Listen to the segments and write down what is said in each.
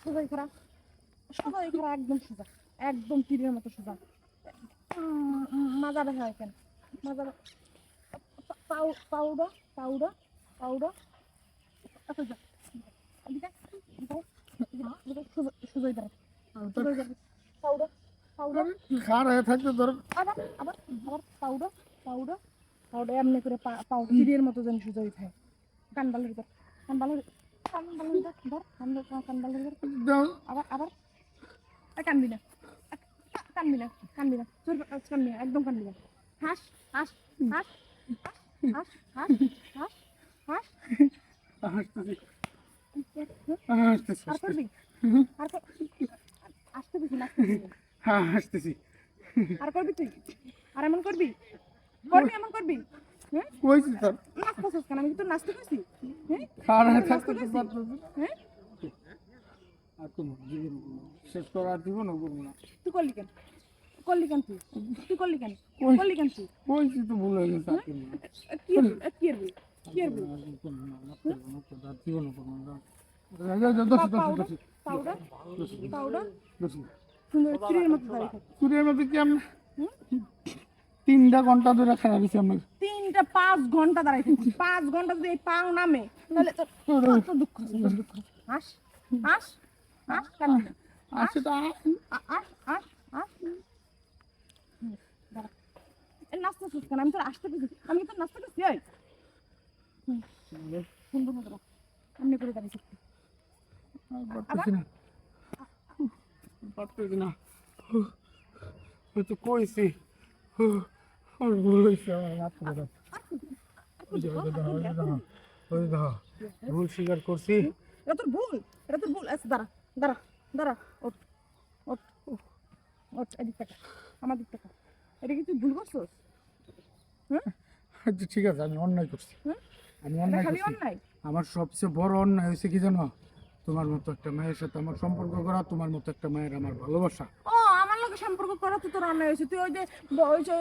সোজাই খারাপ সোজাই খারাপ একদম সোজা একদম তীরের মতো সোজা মাজা দেখা কেন মাজা পাউডার পাউডার পাউডার সোজা সোজাই দাঁড়া পাউডার পাউডার খার হয়ে থাকতে ধর আবার আবার আবার পাউডার পাউডার পাউডার এমনি করে পাউডার তীরের মতো যেন সোজাই থাকে কানবালের ধর কানবালের কানবালের ধর কানবালের ধর আবার আবার কানবি না কানবি না কানবি না তোর কানবি না একদম কানবি না হাস হাস হাস হাস হাস হাস হাস হাসতেছি আর করবি আর আসতে দিবি না হ্যাঁ হাসতেছি আর করবি তুই আর এমন করবি করবি এমন করবি হ্যাঁ কইছি তোর নাচতেছিস কেন আমি কি তোর নাচতে কইছি হ্যাঁ খার হয়ে থাকতে পারতেছি হ্যাঁ আর কোন জীবন শেষ করার জীবন করবো না তুই করলি কেন তুই তুই করলি কেন তুই কইছি তো ভুল হয়ে গেছে কি কি করবি কি করবি জীবন করবো না পাউডার পাউডার সুন্দর তীরের মতো দাঁড়িয়ে থাকে চুরির মধ্যে কি আমরা 3 ঘন্টা ধরে খারাপ হয়েছি আমরা 5 ঘন্টা দাঁড়াই থাকি 5 ঘন্টা যদি এই পাও নামে তাহলে তো দুঃখ হাস হাস হাস কেন আসে তো আস আস আস নাচতে শুস কেন আমি তোর আসতে পেরেছি আমি তোর নাচতে পেরেছি এই সুন্দর মতো এমনি করে দাঁড়িয়ে থাকি পারতেছি না তো কইছি আমার ভুল হয়েছে আমার মাফ করে দাও ভুল স্বীকার করছি এটা তোর ভুল আচ্ছা দাঁড়া দাঁড়া দাঁড়া ওঠ ওঠ ওঠ এদিক টাকা আমার দিক টাকা এটা কি তুই ভুল করছিস হ্যাঁ আচ্ছা ঠিক আছে আমি অন্যায় করছি আমি অন্যায় খালি করছি অন্যায় আমার সবচেয়ে বড় অন্যায় হয়েছে কি জানো তোমার মতো একটা মায়ের সাথে আমার সম্পর্ক করা তোমার মতো একটা মায়ের আমার ভালোবাসা ও আমার লগে সম্পর্ক করা তো তোর অন্যায় হয়েছে তুই ওই যে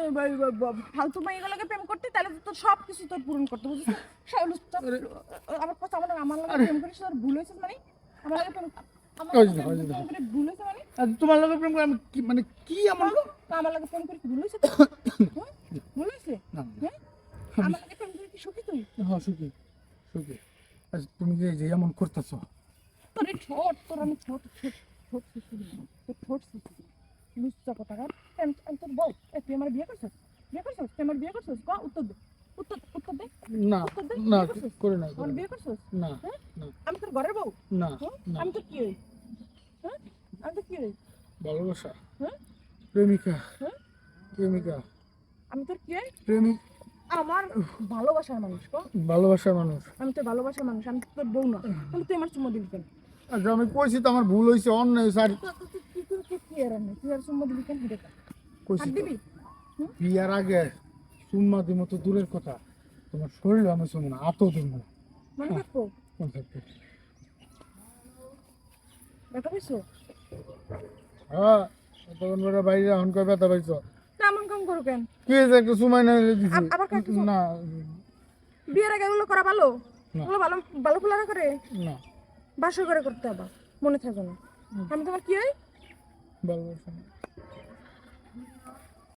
ফালতু মেয়েগুলোকে প্রেম করতে তাহলে তো তোর সব কিছু তোর পূরণ করতে বুঝছিস আমার কথা আমার লগে প্রেম করিস তোর ভুল হয়েছে মানে আমার লগে প্রেম ভুল হয়েছে মানে তোমার লগে প্রেম করে আমি কি মানে কি আমার আমার লগে প্রেম করিস ভুল হয়েছে ভুল হয়েছে হ্যাঁ আমার লগে প্রেম করে কি সুখী তুই হ্যাঁ সুখী সুখী আচ্ছা তুমি যে এমন করতেছো তোর ঠোঁট তোর আমি ঠোঁট লুচ্চা কোথাকার আমি তোর বল তুই আমার বিয়ে করছিস তুই আমার বিয়ে করছিস ক উত্তর দে উত্তর দে না না করে না আমার বিয়ে করছিস না আমি তোর ঘরের বউ না আমি তো কি হই হ্যাঁ আমি তো কি হই ভালোবাসা হ্যাঁ প্রেমিকা হ্যাঁ প্রেমিকা আমি তোর কি হই প্রেমিক আমার ভালোবাসার মানুষ ক ভালোবাসার মানুষ আমি তোর ভালোবাসার মানুষ আমি তোর বউ না তাহলে তুই আমার চুম্মা দিবি কেন আচ্ছা আমি কইছি তো আমার ভুল হয়েছে অন্যায় স্যার তুই আর চুম্মা দিবি কেন হেঁটে কইছি দিবি বিয়ার আগে চুম্মা দিব তো দূরের কথা তোমার শরীর আমি শুনবো না আতো দিব না মনে থাকবো কোন থাকবে ব্যথা পাইছো হ্যাঁ তখন বেটা বাইরে এখন কয় ব্যথা পাইছো তেমন কাম করো কেন কি হয়েছে একটু সময় না দিছি আবার খাইতেছো? না বিয়ের আগে এগুলো করা ভালো না। এগুলো ভালো ভালো ফুলারা করে না বাসর করে করতে হবে মনে থাকবে না আমি তোমার কি হয় ভালোবাসা না